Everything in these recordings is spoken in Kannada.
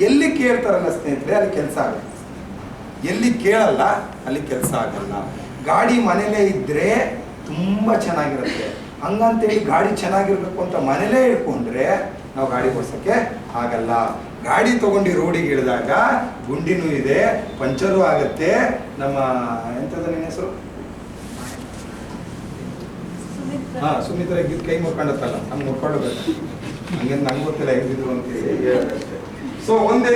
ಎಲ್ಲಿ ಕೇಳ್ತಾರಲ್ಲ ಸ್ನೇಹಿತರೆ ಅಲ್ಲಿ ಕೆಲಸ ಆಗುತ್ತೆ, ಎಲ್ಲಿ ಕೇಳಲ್ಲ ಅಲ್ಲಿ ಕೆಲಸ ಆಗಲ್ಲ. ಗಾಡಿ ಮನೇಲೇ ಇದ್ದರೆ ತುಂಬ ಚೆನ್ನಾಗಿರುತ್ತೆ. ಹಂಗಂತೇಳಿ ಗಾಡಿ ಚೆನ್ನಾಗಿರ್ಬೇಕು ಅಂತ ಮನೇಲೇ ಇಟ್ಕೊಂಡ್ರೆ ನಾವು ಗಾಡಿ ಓಡಿಸೋಕ್ಕೆ ಆಗಲ್ಲ. ಗಾಡಿ ತೊಗೊಂಡು ರೋಡಿಗೆ ಇಳಿದಾಗ ಗುಂಡಿನೂ ಇದೆ, ಪಂಚರು ಆಗುತ್ತೆ. ನಮ್ಮ ಎಂಥದ್ದು ನಿನ್ನ ಹೆಸರು? ಹಾಂ, ಸುಮಿತ್ರ ಇದ್ದಿದ್ದು ಕೈ ಮುರ್ಕೊಂಡತ್ತಲ್ಲ, ಹಂಗೆ ಮುರ್ಕೊಳ್ಳೋಬೇಕು. ಹಂಗೆ ನಂಗೆ ಗೊತ್ತಿಲ್ಲ ಹೆಂಗಿದ್ರು ಅಂತೇಳಿ ಹೇಳೋದಷ್ಟೇ. ಸೊ ಒಂದೇ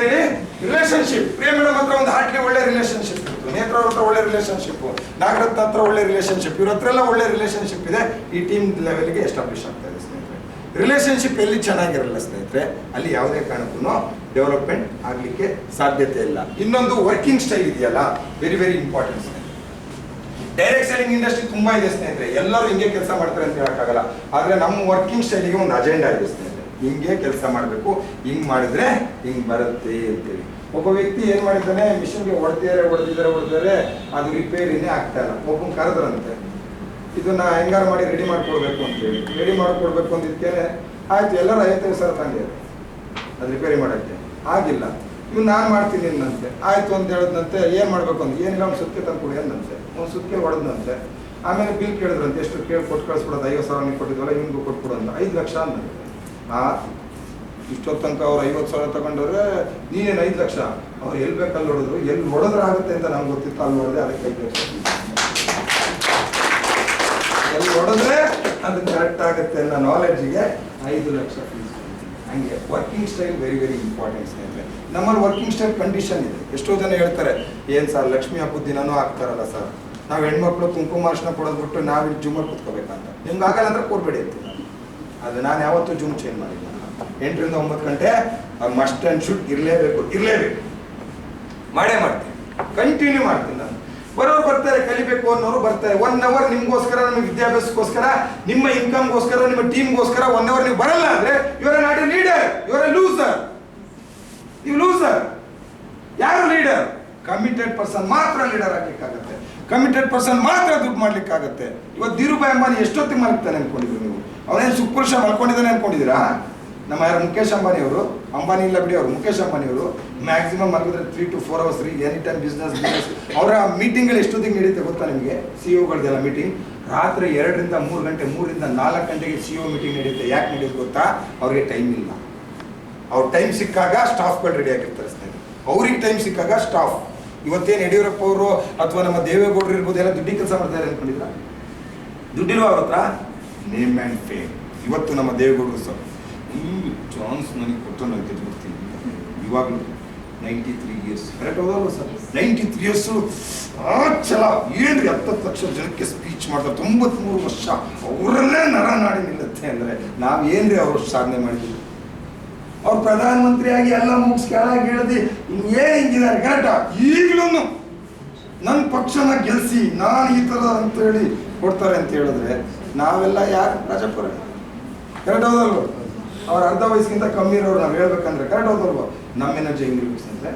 ರಿಲೇಷನ್ಶಿಪ್. ಪ್ರಿಯ ಮೇಡಮ್ ಹತ್ರ ಒಂದು ಹಾರ್ಟ್ಲಿ ಒಳ್ಳೆ ರಿಲೇಷನ್ಶಿಪ್ ಇತ್ತು, ನೇತ್ರ ಅವ್ರ ಹತ್ರ ಒಳ್ಳೆ ರಿಲೇಷನ್ಶಿಪ್, ನಾಗರತ್ನ ಹತ್ರ ಒಳ್ಳೆ ರಿಲೇಷನ್ಶಿಪ್, ಇವ್ರ ಹತ್ರ ಎಲ್ಲ ಒಳ್ಳೆ ರಿಲೇಷನ್ಶಿಪ್ ಇದೆ. ಈ ಟೀಮ್ ಲೆವೆಲ್ಗೆ ಎಸ್ಟಾಬ್ಲಿಷ್ ಆಗ್ತಾ ಇದೆ ಸ್ನೇಹಿತರೆ. ರಿಲೇಷನ್ಶಿಪ್ ಎಲ್ಲಿ ಚೆನ್ನಾಗಿರಲ್ಲ ಸ್ನೇಹಿತರೆ, ಅಲ್ಲಿ ಯಾವುದೇ ಕಾರಣಕ್ಕೂ ಡೆವಲಪ್ಮೆಂಟ್ ಆಗಲಿಕ್ಕೆ ಸಾಧ್ಯತೆ ಇಲ್ಲ. ಇನ್ನೊಂದು ವರ್ಕಿಂಗ್ ಸ್ಟೈಲ್ ಇದೆಯಲ್ಲ, very very important. Direct selling industry ತುಂಬಾ ಇದೆ ಸ್ನೇಹಿತರೆ, ಎಲ್ಲರೂ ಹಿಂಗೆ ಕೆಲಸ ಮಾಡ್ತಾರೆ ಅಂತ ಹೇಳಕ್ಕಾಗಲ್ಲ. ಆದ್ರೆ ನಮ್ಮ ವರ್ಕಿಂಗ್ ಸ್ಟೈಲಿಗೆ ಒಂದು ಅಜೆಂಡಾ ಇದೆ ಸ್ನೇಹಿತರೆ, ಹಿಂಗೆ ಕೆಲಸ ಮಾಡಬೇಕು, ಹಿಂಗ್ ಮಾಡಿದ್ರೆ ಹಿಂಗ್ ಬರುತ್ತೆ ಅಂತೇಳಿ. ಒಬ್ಬ ವ್ಯಕ್ತಿ ಏನ್ ಮಾಡಿದ್ದಾನೆ, ಮಿಷನ್ಗೆ ಹೊಡೆದಿದ್ದಾರೆ, ಅದು ರಿಪೇರಿನೇ ಆಗ್ತಾ ಇಲ್ಲ. ಒಬ್ಬನ ಕರೆದ್ರಂತೆ, ಇದನ್ನ ಹೆಂಗಾರು ಮಾಡಿ ರೆಡಿ ಮಾಡ್ಕೊಡ್ಬೇಕು ಅಂತೇಳಿ. ರೆಡಿ ಮಾಡ್ಕೊಡ್ಬೇಕು ಅಂದಿದ್ದೇನೆ, ಆಯ್ತು ಎಲ್ಲರೂ 50,000 ತಂದೆ ಅದು ರಿಪೇರಿ ಮಾಡಕ್ಕೆ ಆಗಿಲ್ಲ. ಇವ್ ನಾನು ಮಾಡ್ತೀನಿ ಅಂತೆ. ಆಯ್ತು ಅಂತ ಹೇಳದ್ನಂತೆ. ಏನ್ ಮಾಡ್ಬೇಕು ಅಂತ, ಏನಿಲ್ಲ ಒಂದು ಸುತ್ತಿಗೆ ತಂದು ಕೊಡಿ ಅಂದಂತೆ. ಒಂದು ಸುತ್ತಿಗೆ ಹೊಡೆದಂತೆ. ಆಮೇಲೆ ಬಿಲ್ ಕೇಳಿದ್ರಂತೆ, ಎಷ್ಟು ಕೇಳಿ ಕೊಟ್ಟು ಕಳಿಸ್ಬಿಡೋದು, 50,000 ನೀವು ಕೊಟ್ಟಿದ್ವಲ್ಲ ಇವನಿಗೂ ಕೊಟ್ಬಿಡು ಅಂತ. 5 ಲಕ್ಷ ಅಂದಂತೆ. ಇಷ್ಟೊತ್ತು ತನಕ ಅವ್ರು 50,000 ತಗೊಂಡವ್ರೆ, ನೀನೇನು 5 ಲಕ್ಷ? ಅವ್ರು ಎಲ್ಲಿ ಬೇಕಲ್ಲಿ ಹೊಡೆದ್ರು, ಎಲ್ಲಿ ಹೊಡೆದ್ರೆ ಆಗುತ್ತೆ ಅಂತ ನಮ್ಗೆ ಗೊತ್ತಿತ್ತು, ಅಲ್ಲಿ ಹೊಡೆದೆ, ಅದಕ್ಕೆ 5 ಲಕ್ಷ. ಎಲ್ಲಿ ಹೊಡೆದ್ರೆ ಅದು ಕರೆಕ್ಟ್ ಆಗುತ್ತೆ ಅನ್ನೋ ನಾಲೆಡ್ಜಿಗೆ 5 ಲಕ್ಷ ಫೀಸ್. ಹಂಗೆ working style very very important ಸ್ನೇಹಿತರೆ. ನಮ್ಮಲ್ಲಿ ವರ್ಕಿಂಗ್ ಸ್ಟೈಲ್ ಕಂಡೀಷನ್ ಇದೆ. ಎಷ್ಟೋ ಜನ ಹೇಳ್ತಾರೆ, ಏನು ಸರ್ ಲಕ್ಷ್ಮೀ ಹಬ್ಬದ ದಿನನೂ ಆಗ್ತಾರಲ್ಲ ಸರ್, ನಾವು ಹೆಣ್ಮಕ್ಳು ಕುಂಕುಮ ಅರ್ಶನ ಕೊಡೋದು ಬಿಟ್ಟು ನಾವು ಇಲ್ಲಿ ಜುಮ್ಮಲ್ಲಿ ಕೂತ್ಕೋಬೇಕಂತ. ನಿಮ್ಗೆ ಆಗಲ್ಲ ಅಂದ್ರೆ ಕೂರ್ಬೇಡಿ ಅಂತೀನಿ. ಅದು ನಾನು ಯಾವತ್ತೂ ಜೂಮ್ ಚೇಂಜ್ ಮಾಡಿಲ್ಲ. 8 ರಿಂದ 9 ಗಂಟೆ ಅವ್ರು ಮಸ್ಟ್ ಆ್ಯಂಡ್ ಶುಡ್ ಇರಲೇಬೇಕು. ಮಾಡೇ ಮಾಡ್ತೀನಿ, ಕಂಟಿನ್ಯೂ ಮಾಡ್ತೀನಿ. ನಾನು ಬರೋರು ಬರ್ತಾರೆ, ಕಲಿಬೇಕು ಅನ್ನೋರು ಬರ್ತಾರೆ. 1 ಅವರ್ ನಿಮ್ಗೋಸ್ಕರ, ನಿಮ್ಮ ವಿದ್ಯಾಭ್ಯಾಸಕ್ಕೋಸ್ಕರ, ನಿಮ್ಮ ಇನ್ಕಮ್ಗೋಸ್ಕರ, ನಿಮ್ಮ ಟೀಮ್ಗೋಸ್ಕರ 1 ಅವರ್ ನೀವು ಬರಲ್ಲ ಅಂದ್ರೆ ಇವರ ನಾಟ್ ಎ ಲೀಡರ್, ಇವರ ಲೂಸರ್. ನೀವು ಲೂಸರ್. ಯಾರು ಲೀಡರ್? ಕಮಿಟೆಡ್ ಪರ್ಸನ್ ಮಾತ್ರ ಲೀಡರ್ ಆಗ್ಲಿಕ್ಕಾಗತ್ತೆ. ಕಮಿಟೆಡ್ ಪರ್ಸನ್ ಮಾತ್ರ ದುಡ್ಡು ಮಾಡ್ಲಿಕ್ಕಾಗತ್ತೆ. ಇವತ್ತು ಧೀರುಭಾಯಿ ಅಂಬಾನಿ ಎಷ್ಟೊತ್ತಿಗೆ ಮಲಗ್ತಾನೆ ಅನ್ಕೊಂಡಿದ್ರು ನೀವು? ಅವನೇನು ಸುಪುರುಷ ಮಲ್ಕೊಂಡಿದ್ದಾನೆ ಅನ್ಕೊಂಡಿದ್ದೀರಾ? ನಮ್ಮ ಯಾರು ಮುಖೇಶ್ ಅಂಬಾನಿ ಅವರು, ಅಂಬಾನಿ ಇಲ್ಲ ಬಿಡಿ ಅವರು, ಮುಖೇಶ್ ಅಂಬಾನಿ ಅವರು ಮ್ಯಾಕ್ಸಿಮಮ್ ಮಲಗಿದ್ರೆ 3 to 4 hours ರೀ. Any time business. ಅವರ ಮೀಟಿಂಗ್ಗಳು ಎಷ್ಟೊತ್ತಿಗೆ ನಡೆಯುತ್ತೆ ಗೊತ್ತಾ ನಿಮಗೆ? ಸಿಇಒಗಳದೆಲ್ಲ ಮೀಟಿಂಗ್ ರಾತ್ರಿ 2 ರಿಂದ 3 ಗಂಟೆ, 3 ರಿಂದ 4 ಗಂಟೆಗೆ ಸಿಇಒ ಮೀಟಿಂಗ್ ನಡೆಯುತ್ತೆ. ಯಾಕೆ ನಡೆಯುತ್ತೆ ಗೊತ್ತಾ? ಅವ್ರಿಗೆ ಟೈಮ್ ಇಲ್ಲ. ಅವ್ರ ಟೈಮ್ ಸಿಕ್ಕಾಗ ಸ್ಟಾಫ್ಗಳು ರೆಡಿ ಆಗಿರ್ತಾರೆ ಸ್ನೇಹಿತರೆ. ಅವ್ರಿಗೆ ಟೈಮ್ ಸಿಕ್ಕಾಗ ಸ್ಟಾಫ್. ಇವತ್ತೇನು ಯಡಿಯೂರಪ್ಪ ಅವರು ಅಥವಾ ನಮ್ಮ ದೇವೇಗೌಡರು ಇರ್ಬೋದು, ಎಲ್ಲ ದುಡ್ಡಿ ಕೆಲಸ ಮಾಡ್ತಾರೆ ಅನ್ಕೊಂಡಿದ್ರ? ದುಡ್ಡಿಲ್ವ ಅವ್ರ ಹತ್ರ? Name and fame. ಇವತ್ತು ನಮ್ಮ ದೇವೇಗೌಡರು ಸರ್ ಚಾನ್ಸ್ ನನಗೆ ಕೊಟ್ಟು ನಾನು ಗೆದ್ಬಿಡ್ತೀನಿ. ಇವಾಗಲೂ 93 years. ಕರೆಕ್ಟ್ ಹೌದಲ್ವ ಸರ್? 93 years ಚಲ ಏನ್ರಿ 70 ಲಕ್ಷ ಜನಕ್ಕೆ ಸ್ಪೀಚ್ ಮಾಡ್ತಾರೆ. 93 ವರ್ಷ ಅವರಲ್ಲೇ ನರ ನಾಡಿ ನಿಲ್ಲುತ್ತೆ ಅಂದರೆ ನಾವು ಏನ್ರಿ ಅವ್ರು ಸಾಧನೆ ಮಾಡಿದ್ವಿ? ಅವ್ರು ಪ್ರಧಾನಮಂತ್ರಿಯಾಗಿ ಎಲ್ಲ ಮುಗಿಸ್ ಕೆಳಗೆ ಹೇಳಿದಿ ಏನು ಹಿಂಗಿದ್ದಾರೆ ಕರೆಕ್ಟಾ? ಈಗಲೂ ನನ್ನ ಪಕ್ಷನ ಗೆಲ್ಸಿ ನಾನು ಈ ಥರ ಅಂತೇಳಿ ಕೊಡ್ತಾರೆ ಅಂತ ಹೇಳಿದ್ರೆ ನಾವೆಲ್ಲ ಯಾರು ರಾಜಪುರ? ಕರೆಕ್ಟ್ ಹೌದಲ್ವ? ಅವ್ರ ಅರ್ಧ ವಯಸ್ಸಿಗಿಂತ ಕಮ್ಮಿ ಇರೋರು ನಾವು ಹೇಳ್ಬೇಕಂದ್ರೆ ಕರೆಕ್ಟ್ ಹೌದಲ್ವ? ನಮ್ಮ ಎನರ್ಜಿ ಹೆಂಗಿರ್ಬೇಕಂದ್ರೆ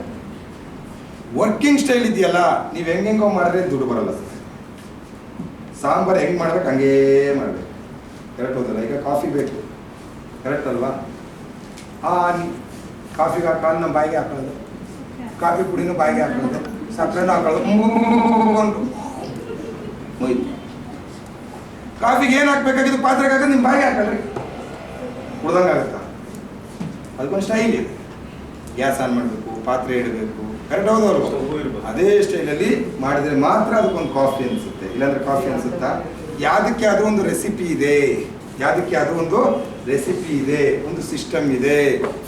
ವರ್ಕಿಂಗ್ ಸ್ಟೈಲ್ ಇದೆಯಲ್ಲ, ನೀವು ಹೆಂಗೆಂಗೋ ಮಾಡಿದ್ರೆ ದುಡ್ಡು ಬರಲ್ಲ ಸರ್. ಸಾಂಬಾರು ಹೆಂಗೆ ಮಾಡ್ಬೇಕು ಹಂಗೇ ಮಾಡಬೇಕು. ಕರೆಕ್ಟ್ ಹೌದಲ್ಲ? ಈಗ ಕಾಫಿ ಬೇಕು, ಕರೆಕ್ಟ್ ಅಲ್ವಾ? ಕಾಫಿಗೆ ಹಾಕೋದು ನಮ್ಮ ಬಾಯಿಗೆ ಹಾಕೊಳ್ಳೋದು, ಕಾಫಿ ಪುಡಿನೂ ಬಾಯಿಗೆ ಹಾಕೊಳ್ಳೋದು, ಸಕ್ಕರೆನೂ ಹಾಕೊಳ್ಳೋದು. ಕಾಫಿಗೆ ಏನು ಹಾಕ್ಬೇಕಾಗಿದ್ದು ಪಾತ್ರೆಗೆ ಹಾಕೋದು ನಿಮ್ಮ ಬಾಯಿಗೆ ಹಾಕೊಳ್ಳ್ರಿ, ಕುಡ್ದಂಗೆ ಆಗುತ್ತಾ? ಅದಕ್ಕೊಂದು ಸ್ಟೈಲ್ ಇದೆ. ಗ್ಯಾಸ್ ಆನ್ ಮಾಡಬೇಕು, ಪಾತ್ರೆ ಇಡಬೇಕು, ಕರೆಕ್ಟ್ ಹೌದವ್ರು? ಅದೇ ಸ್ಟೈಲಲ್ಲಿ ಮಾಡಿದ್ರೆ ಮಾತ್ರ ಅದಕ್ಕೊಂದು ಕಾಫಿ ಅನಿಸುತ್ತೆ, ಇಲ್ಲಾಂದ್ರೆ ಕಾಫಿ ಅನಿಸುತ್ತಾ? ಯಾವುದಕ್ಕೆ ಅದು ಒಂದು ರೆಸಿಪಿ ಇದೆ, ಯಾವುದಕ್ಕೆ ಅದು ಒಂದು ರೆಸಿಪಿ ಇದೆ, ಒಂದು ಸಿಸ್ಟಮ್ ಇದೆ.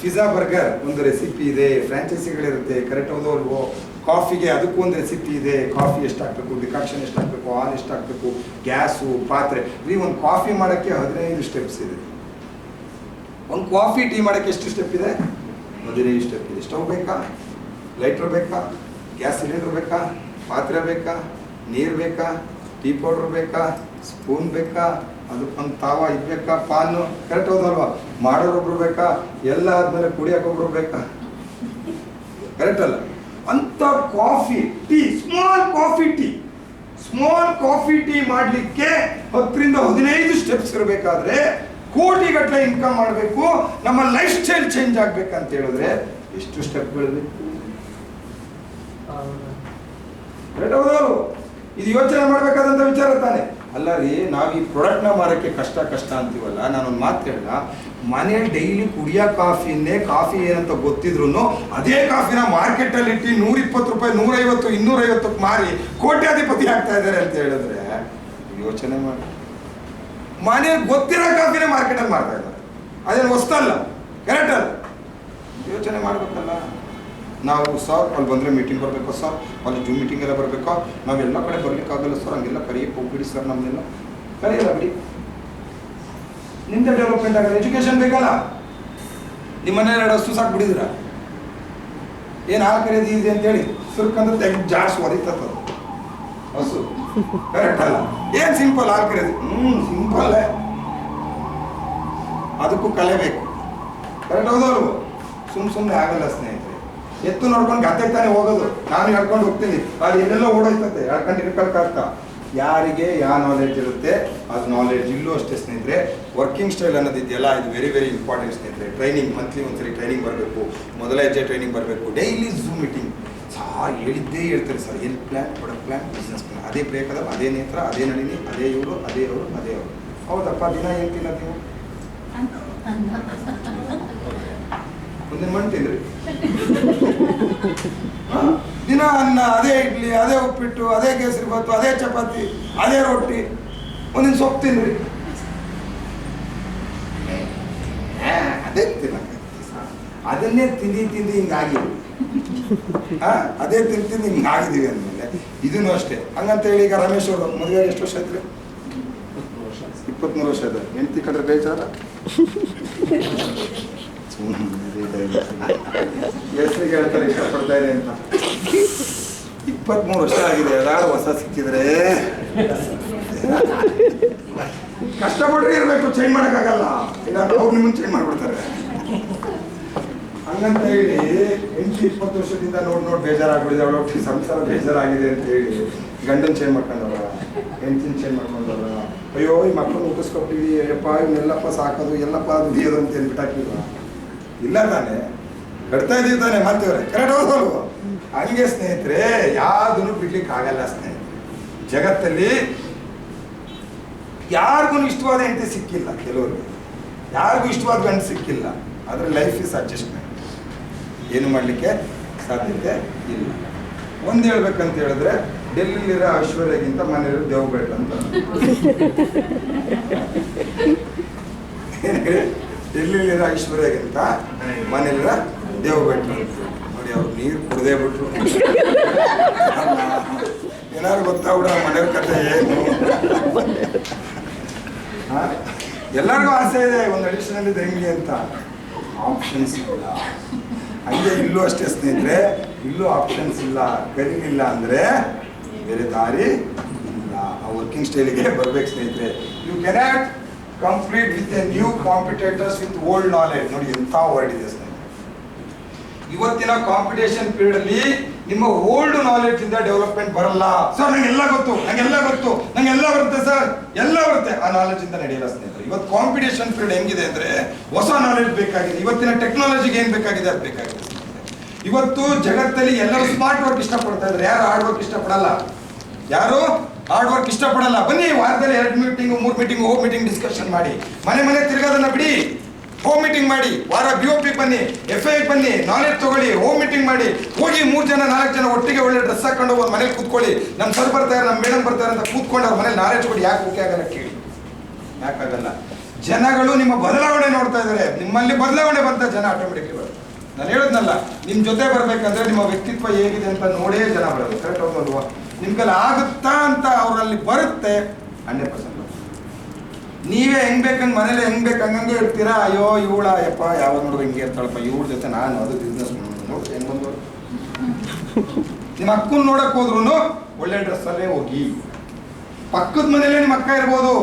ಪಿಜ್ಜಾ ಬರ್ಗರ್ ಒಂದು ರೆಸಿಪಿ ಇದೆ, ಫ್ರಾಂಚೈಸಿಗಳಿರುತ್ತೆ, ಕರೆಕ್ಟ್ ಹೌದವ್ರು? ಕಾಫಿಗೆ ಅದಕ್ಕೂ ಒಂದು ರೆಸಿಪಿ ಇದೆ. ಕಾಫಿ ಎಷ್ಟು ಹಾಕಬೇಕು, ಡಿಕಾಕ್ಷನ್ ಎಷ್ಟು ಹಾಕಬೇಕು, ಹಾಲು ಎಷ್ಟು ಹಾಕಬೇಕು, ಗ್ಯಾಸು, ಪಾತ್ರೆ. ಒಂದು ಕಾಫಿ ಮಾಡೋಕ್ಕೆ 15 ಸ್ಟೆಪ್ಸ್ ಇದೆ. ಒಂದು ಕಾಫಿ ಟೀ ಮಾಡೋಕ್ಕೆ ಎಷ್ಟು ಸ್ಟೆಪ್ ಇದೆ? 15 ಸ್ಟೆಪ್ ಇದೆ. ಸ್ಟವ್ ಬೇಕಾ, ಲೈಟ್ರ್ ಬೇಕಾ, ಗ್ಯಾಸ್ ಸಿಲಿಂಡರ್ ಬೇಕಾ, ಪಾತ್ರೆ ಬೇಕಾ, ನೀರು ಬೇಕಾ, ಟೀ ಪೌಡ್ರ್ ಬೇಕಾ, ಸ್ಪೂನ್ ಬೇಕಾ, ಅದಕ್ಕೊಂದು ತಾವ ಇದ್ಬೇಕಾ, ಪಾನು, ಕರೆಕ್ಟ್ ಹೌದಲ್ವಾ? ಮಾಡೋರೊಬ್ರು ಬೇಕಾ, ಎಲ್ಲ ಆದ್ಮೇಲೆ ಕುಡಿಯೋಕೊಬ್ರು ಬೇಕಾ, ಕರೆಕ್ಟ್ ಅಲ್ಲ? ಅಂತ coffee tea, small coffee tea ಮಾಡಲಿಕ್ಕೆ 10 ರಿಂದ 15 ಸ್ಟೆಪ್ಸ್ ಇರಬೇಕಾದ್ರೆ ಕೋಟಿಗಟ್ಟಲೆ ಇನ್ಕಮ್ ಮಾಡಬೇಕು, ನಮ್ಮ ಲೈಫ್ ಸ್ಟೈಲ್ ಚೇಂಜ್ ಆಗ್ಬೇಕಂತ ಹೇಳಿದ್ರೆ ಎಷ್ಟು ಸ್ಟೆಪ್ಗಳಿವೆ. ಹೌದೌದು, ಇದು ಯೋಚನೆ ಮಾಡಬೇಕಾದಂಥ ವಿಚಾರ ತಾನೆ. ಅಲ್ಲ ರೀ, ನಾವು ಈ ಪ್ರಾಡಕ್ಟ್ನ ಮಾರಕ್ಕೆ ಕಷ್ಟ ಅಂತೀವಲ್ಲ. ನಾನೊಂದು ಮಾತು ಹೇಳ, ಮನೇಲಿ ಡೈಲಿ ಕುಡಿಯೋ ಕಾಫಿ ಏನಂತ ಗೊತ್ತಿದ್ರು ಅದೇ ಕಾಫಿನ ಮಾರ್ಕೆಟಲ್ಲಿ ಇಟ್ಟು 120 ರೂಪಾಯಿ 150 250 ಮಾರಿ ಕೋಟ್ಯಾಧಿಪತಿ ಆಗ್ತಾ ಇದ್ದಾರೆ ಅಂತ ಹೇಳಿದ್ರೆ ಯೋಚನೆ ಮಾಡಿ. ಮನೇಲಿ ಗೊತ್ತಿರೋ ಕಾಫಿನೇ ಮಾರ್ಕೆಟಲ್ಲಿ ಮಾರ್ತಾ ಇದ್ದಾರೆ, ಅದೇನು ಹೊಸ್ತಲ್ಲ, ಕರೆಕ್ಟ್ ಅಲ್ಲ. ಯೋಚನೆ ಮಾಡ್ಬೇಕಲ್ಲ ನಾವು. ಸರ್ ಅಲ್ಲಿ ಬಂದರೆ ಮೀಟಿಂಗ್ ಬರಬೇಕು ಸರ್, ಅಲ್ಲಿ ಜೂಮ್ ಮೀಟಿಂಗ್ ಎಲ್ಲ ಬರಬೇಕು, ನಾವೆಲ್ಲ ಕಡೆ ಬರ್ಲಿಕ್ಕಾಗಲ್ಲ ಸರ್, ಹಂಗೆಲ್ಲ ಕರಿಯಕ್ಕೆ ಹೋಗ್ಬಿಡಿ ಸರ್, ನಮ್ಮನ್ನೆಲ್ಲ ಕರೆಯಲ್ಲ ಬಿಡಿ. ನಿಮ್ದೇ ಡೆವಲಪ್ಮೆಂಟ್ ಆಗಲ್ಲ, ಎಜುಕೇಶನ್ ಬೇಕಲ್ಲ. ನಿಮ್ಮ ಮನೇಲಿ 2 ಹಸು ಸಾಕ್ಬಿಡಿದ್ರ, ಏನು ಹಾಲು ಕರೆಯೋದು ಈಸಿ ಅಂತೇಳಿ ಸುರ್ಕಂದ್ರೆ ತೆಗೆದು ಜಾಡ್ಸ್ ಹೊರಿತದ ಹಸು, ಕರೆಕ್ಟ್ ಅಲ್ಲ. ಏನು ಸಿಂಪಲ್ ಹಾಲು ಕರೆಯೋದು, ಸಿಂಪಲ್ಲೇ, ಅದಕ್ಕೂ ಕಲೆ ಬೇಕು, ಕರೆಕ್ಟ್ ಹೌದವ್ರು. ಸುಮ್ಮನೆ ಆಗಲ್ಲ ಸ್ನೇಹಿತರೆ. ಎತ್ತು ನೋಡ್ಕೊಂಡು ಗದ್ದೆ ತಾನೇ ಹೋಗೋದು, ನಾನು ಹೇಳ್ಕೊಂಡು ಹೋಗ್ತೀನಿ, ಅಲ್ಲಿ ಎಲ್ಲೆಲ್ಲ ಓಡೋಯ್ತದೆ, ಹೇಳ್ಕೊಂಡು ಇರ್ಕೊಳ್ಕಾಗ್ತಾ. ಯಾರಿಗೆ ಯಾವ ನಾಲೆಡ್ಜ್ ಇರುತ್ತೆ ಅದು ನಾಲೆಡ್ಜ್. ಇಲ್ಲೂ ಅಷ್ಟೇ ಸ್ನೇಹಿತರೆ, ವರ್ಕಿಂಗ್ ಸ್ಟೈಲ್ ಅನ್ನೋದಿದೆಯಲ್ಲ, ಇದು ವೆರಿ ವೆರಿ ಇಂಪಾರ್ಟೆಂಟ್ ಸ್ನೇಹಿತರೆ. ಟ್ರೈನಿಂಗ್ ಮಂತ್ಲಿ ಒಂದ್ಸರಿ ಟ್ರೈನಿಂಗ್ ಬರಬೇಕು, ಮೊದಲ ಹೆಜ್ಜೆ ಟ್ರೈನಿಂಗ್ ಬರಬೇಕು, ಡೈಲಿ ಝೂಮ್ ಮೀಟಿಂಗ್. ಸಾರ್ ಹೇಳಿದ್ದೇ ಹೇಳ್ತಾರೆ sir, health plan, product plan, business plan, ಅದೇ ಬೇಕಾದ, ಅದೇ ನೇತ್ರ, ಅದೇ ನಳಿನಿ, ಅದೇ ಇವರು, ಅದೇ ಅವರು, ಅದೇ ಅವರು. ಹೌದಪ್ಪ, ದಿನ ಏನು ತಿನ್ನೋದು ನೀವು? ಒಂದೇ ಮಣ್ಣು ತಿಂದ್ರಿ, ದಿನ ಅನ್ನ, ಅದೇ ಇಡ್ಲಿ, ಅದೇ ಉಪ್ಪಿಟ್ಟು, ಅದೇ ಕೇಸರಿ ಭಾತು, ಅದೇ ಚಪಾತಿ, ಅದೇ ರೊಟ್ಟಿ, ಒಂದಿನ ಸೊಪ್ಪು ತಿನ್ರಿ, ಅದೇ ತಿನ್ನಕ್ಕೆ. ಅದನ್ನೇ ತಿಂದು ಹಿಂಗಾಗಿದ್ವಿ, ಅದೇ ತಿಂದು ಹಿಂಗಾಗಿದ್ದೀವಿ ಅಂದಮೇಲೆ ಇದೂ ಅಷ್ಟೇ. ಹಂಗಂತ ಹೇಳಿ ಈಗ ರಮೇಶ್ ಅವರು ಮದುವೆ ಎಷ್ಟು ವರ್ಷ ಆಯ್ತು? 23 ವರ್ಷ ಆಯ್ತು. ಹೆಂಡತಿ ಕಡೆ ಬೇಜಾರ ಹೆಸರಿಗೆ ಹೇಳ್ತಾರೆ ಇಷ್ಟಪಡ್ತಾ ಇದೆ ಅಂತ. 23 ವರ್ಷ ಆಗಿದೆ, ಯಾರು ಹೊಸ ಸಿಕ್ಕಿದ್ರೆ ಕಷ್ಟಪಟ್ಟರೆ ಇರಬೇಕು, ಚೇಂಜ್ ಮಾಡೋಕ್ಕಾಗಲ್ಲ. ಇಲ್ಲ ಅವ್ರು ನಿಮ್ಮನ್ನು ಚೇಂಜ್ ಮಾಡ್ಬಿಡ್ತಾರೆ. ಹಂಗಂತ ಹೇಳಿ ಹೆಂಡತಿ 20 ವರ್ಷದಿಂದ ನೋಡಿ ಬೇಜಾರಾಗ್ಬಿಡಿದೆ, ಅವಳು ಸಂಸಾರ ಬೇಜಾರಾಗಿದೆ ಅಂತ ಹೇಳಿ ಗಂಡನ್ ಚೇಂಜ್ ಮಾಡ್ಕೊಂಡವ್ರ, ಹೆಂಡತಿನ ಚೇಂಜ್ ಮಾಡ್ಕೊಂಡವ್ರ. ಅಯ್ಯೋ ಈ ಮಕ್ಕಳು ಊಟಿಸ್ಕೊಟ್ಟಿವಿ, ಅಯ್ಯಪ್ಪ ಇವನ್ನೆಲ್ಲಪ್ಪ ಸಾಕೋದು, ಎಲ್ಲಪ್ಪ ಅದು ಬಿಯೋದು ಅಂತ ಹೇಳ್ಬಿಟ್ಟಾಕಿಲ್ವ? ಇಲ್ಲ ತಾನೆ, ಕಟ್ತಾ ಇದೀವಿ ತಾನೆ ಮಾಡ್ತೇವ್ರೆ, ಕರೆಕ್ಟ್ ಹೌದಲ್ವ? ಹಂಗೆ ಸ್ನೇಹಿತರೆ, ಯಾವುದನ್ನು ಬಿಡ್ಲಿಕ್ಕೆ ಆಗಲ್ಲ ಸ್ನೇಹಿತರೆ. ಜಗತ್ತಲ್ಲಿ ಯಾರಿಗೂ ಇಷ್ಟವಾದ ಹೆಂಡತಿ ಸಿಕ್ಕಿಲ್ಲ, ಕೆಲವ್ರಿಗೆ ಯಾರಿಗೂ ಇಷ್ಟವಾದ ಗಂಡು ಸಿಕ್ಕಿಲ್ಲ. ಆದರೆ ಲೈಫ್ ಇಸ್ ಅಡ್ಜಸ್ಟ್ಮೆಂಟ್, ಏನು ಮಾಡಲಿಕ್ಕೆ ಸಾಧ್ಯತೆ ಇಲ್ಲ. ಒಂದು ಹೇಳ್ಬೇಕಂತ ಹೇಳಿದ್ರೆ, ಡೆಲ್ಲಿಲಿರೋ ಐಶ್ವರ್ಯಗಿಂತ ಮನೆಯಲ್ಲಿರೋ ದೇವಬೇಡ ಅಂತ. ಡೆಲ್ಲಿಲಿರೋ ಐಶ್ವರ್ಯಗಿಂತ ಮನೆಯಲ್ಲಿರೋ ದೇವಬೇಡ ನೋಡಿ. ಅವ್ರು ನೀರು ಕುಡ್ದೇ ಬಿಟ್ರು, ಏನಾದ್ರು ಗೊತ್ತಾಗ್ಬಿಡ ಮನೆಯವ್ರ ಕತೆ ಏನು. ಎಲ್ಲರಿಗೂ ಆಸೆ ಇದೆ ಒಂದು ಅಡಿಷನಲ್ ಇದೆ ಹೆಂಗೆ ಅಂತ, ಆಪ್ಷನ್ಸ್ ಇಲ್ಲ. ಹಂಗೆ ಇಲ್ಲೂ ಅಷ್ಟೇ ಸ್ನೇಹಿತರೆ, ಇಲ್ಲೂ ಆಪ್ಷನ್ಸ್ ಇಲ್ಲ. ಕಲಿಲಿಲ್ಲ ಅಂದರೆ ಬೇರೆ ದಾರಿ ಇಲ್ಲ. ಆ ವರ್ಕಿಂಗ್ ಸ್ಟೈಲಿಗೆ ಬರ್ಬೇಕು ಸ್ನೇಹಿತರೆ. You cannot complete with a new competitors with old knowledge. ನೋಡಿ ಎಂಥ ವರ್ಡ್ ಇದೆ ಸ್ನೇಹಿತರೆ. ಇವತ್ತಿನ ಕಾಂಪಿಟೇಷನ್ ಪೀರಿಯಡ್ ಅಲ್ಲಿ ನಿಮ್ಮ ಓಲ್ಡ್ ನಾಲೆಡ್ಜ್ ಇಂದ ಡೆವಲಪ್ಮೆಂಟ್ ಬರಲ್ಲ. ಸರ್ ನಂಗೆಲ್ಲ ಗೊತ್ತು, ನಂಗೆಲ್ಲ ಬರುತ್ತೆ ಸರ್, ಎಲ್ಲ ಬರುತ್ತೆ, ಆ ನಾಲೆಡ್ಜ್ ಇಂದ ನಡೆಯಲ್ಲ ಸ್ನೇಹಿತರೆ. ಇವತ್ತು ಕಾಂಪಿಟೇಷನ್ ಪೀರಿಯಡ್ ಹೆಂಗಿದೆ ಅಂದ್ರೆ ಹೊಸ ನಾಲೆಡ್ಜ್ ಬೇಕಾಗಿದೆ. ಇವತ್ತಿನ ಟೆಕ್ನಾಲಜಿಗೆ ಏನ್ ಬೇಕಾಗಿದೆ ಅದು ಬೇಕಾಗಿದೆ ಸ್ನೇಹಿತರೆ. ಇವತ್ತು ಜಗತ್ತಲ್ಲಿ ಎಲ್ಲರೂ ಸ್ಮಾರ್ಟ್ ವರ್ಕ್ ಇಷ್ಟಪಡ್ತಾ ಇದ್ದಾರೆ, ಯಾರು ಹಾರ್ಡ್ ವರ್ಕ್ ಇಷ್ಟಪಡಲ್ಲ. ಬನ್ನಿ ವಾರದಲ್ಲಿ 2 meeting 3 meeting, home meeting discussion ಮಾಡಿ, ಮನೆ ತಿರ್ಗೋದನ್ನ ಬಿಡಿ, ಹೋಮ್ ಮೀಟಿಂಗ್ ಮಾಡಿ. ವಾರ BOP ಬನ್ನಿ, FI ಬನ್ನಿ, ನಾಲೆಡ್ಜ್ ತಗೊಳ್ಳಿ, ಹೋಮ್ ಮೀಟಿಂಗ್ ಮಾಡಿ. ಹೋಗಿ 3 ಜನ 4 ಜನ ಒಟ್ಟಿಗೆ ಒಳ್ಳೆ ಡ್ರೆಸ್ ಹಾಕೊಂಡು ಒಂದು ಮನೇಲಿ ಕೂತ್ಕೊಳ್ಳಿ. ನಮ್ಮ ಸರ್ ಬರ್ತಾರೆ, ನಮ್ಮ ಮೇಡಮ್ ಬರ್ತಾರೆ ಅಂತ ಕೂತ್ಕೊಂಡು ಅವ್ರ ಮನೇಲಿ ನಾಲೆಡ್ಜ್ ಕೊಡಿ. ಯಾಕೆ ಓಕೆ ಆಗಲ್ಲ ಕೇಳಿ, ಯಾಕಾಗಲ್ಲ? ಜನಗಳು ನಿಮ್ಮ ಬದಲಾವಣೆ ನೋಡ್ತಾ ಇದ್ದಾರೆ. ನಿಮ್ಮಲ್ಲಿ ಬದಲಾವಣೆ ಬಂತ ಜನ ಆಟೋಮೆಟಿಕ್ಲಿ ಬರುತ್ತೆ. ನಾನು ಹೇಳೋದ್ನಲ್ಲ, ನಿಮ್ಮ ಜೊತೆ ಬರ್ಬೇಕಂದ್ರೆ ನಿಮ್ಮ ವ್ಯಕ್ತಿತ್ವ ಹೇಗಿದೆ ಅಂತ ನೋಡೇ ಜನ ಬರೋದು. ಕರೆಕ್ಟ್ ಹೌದಲ್ವಾ? ನಿಮ್ಗೆಲ್ಲ ಆಗುತ್ತಾ ಅಂತ ಅವರಲ್ಲಿ ಬರುತ್ತೆ 100%. ನೀವೇ ಹೆಂಗ್ ಬೇಕಂಗೆ ಮನೇಲಿ ಹೆಂಗ್ ಬೇಕು ಹಂಗಂಗೆ ಇರ್ತೀರಾ. ಅಯ್ಯೋ ಇವಳ ಯಪ್ಪ ಯಾವಾಗ ನೋಡುವ ಹಿಂಗೆ ಇರ್ತಾಳಪ್ಪ, ಇವ್ರ ಜೊತೆ ನಾನು ಅದು ಬಿಸ್ನೆಸ್ ನೋಡಿ ಹೆಂಗ್ ಬಂದು. ನಿಮ್ಮ ಅಕ್ಕನ ನೋಡಕ್ ಹೋದ್ರು ಒಳ್ಳೆ ಡ್ರೆಸ್ಸಲ್ಲೇ ಹೋಗಿ. ಪಕ್ಕದ ಮನೇಲೆ ನಿಮ್ಮ ಅಕ್ಕ ಇರ್ಬೋದು,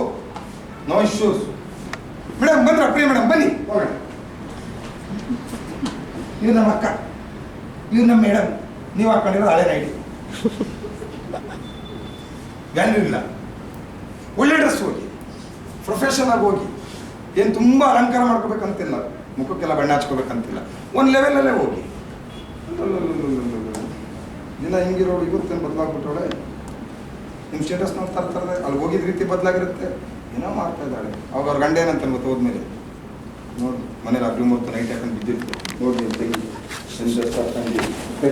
ನೋ ಇಶ್ಯೂಸ್. ಮೇಡಮ್ ಬಂದ್ರ, ಪ್ರಿಯ ಮೇಡಮ್ ಬನ್ನಿ ಹೋಗೋಣ. ಇವ್ರು ನಮ್ಮ ಅಕ್ಕ, ಇವ್ರು ನಮ್ಮ ಮೇಡಮ್, ನೀವು ಹಾಕೊಂಡಿರೋ ಹಳೆ ನೈಟಿ, ವ್ಯಾಲ್ಯೂ ಇಲ್ಲ. ಒಳ್ಳೆ ಡ್ರೆಸ್ ಹೋಗಿ, ಪ್ರೊಫೆಷನ್ ಆಗಿ ಹೋಗಿ. ಏನು ತುಂಬ ಅಲಂಕಾರ ಮಾಡ್ಕೋಬೇಕಂತಿಲ್ಲ, ಮುಖಕ್ಕೆಲ್ಲ ಬಣ್ಣ ಹಚ್ಕೋಬೇಕಂತಿಲ್ಲ, ಒಂದು ಲೆವೆಲಲ್ಲೇ ಹೋಗಿ. ದಿನ ಹಿಂಗಿರೋಳು ಇವತ್ತೇನು ಬದಲಾಗ್ಬಿಟ್ಟವಳೆ. ನಿಮ್ಮ ಸ್ಟೇಟಸ್ ನೋಡ್ತಾ ಇರ್ತಾರೆ, ಅಲ್ಲಿ ಹೋಗಿದ ರೀತಿ ಬದಲಾಗಿರುತ್ತೆ, ಏನೋ ಮಾಡ್ತಾ ಇದ್ದಾಳೆ. ಅವಾಗ ಅವ್ರ ಗಂಡ ಏನಂತ ಗೊತ್ತು ಹೋದ್ಮೇಲೆ, ನೋಡಿ ಮನೇಲಿ ಅಗ್ರಿ ಮೂರ್ತ ನೈಟ್ ಯಾಕಂದು ಬಿದ್ದಿತ್ತು ನೋಡಿ ತೆಗಿ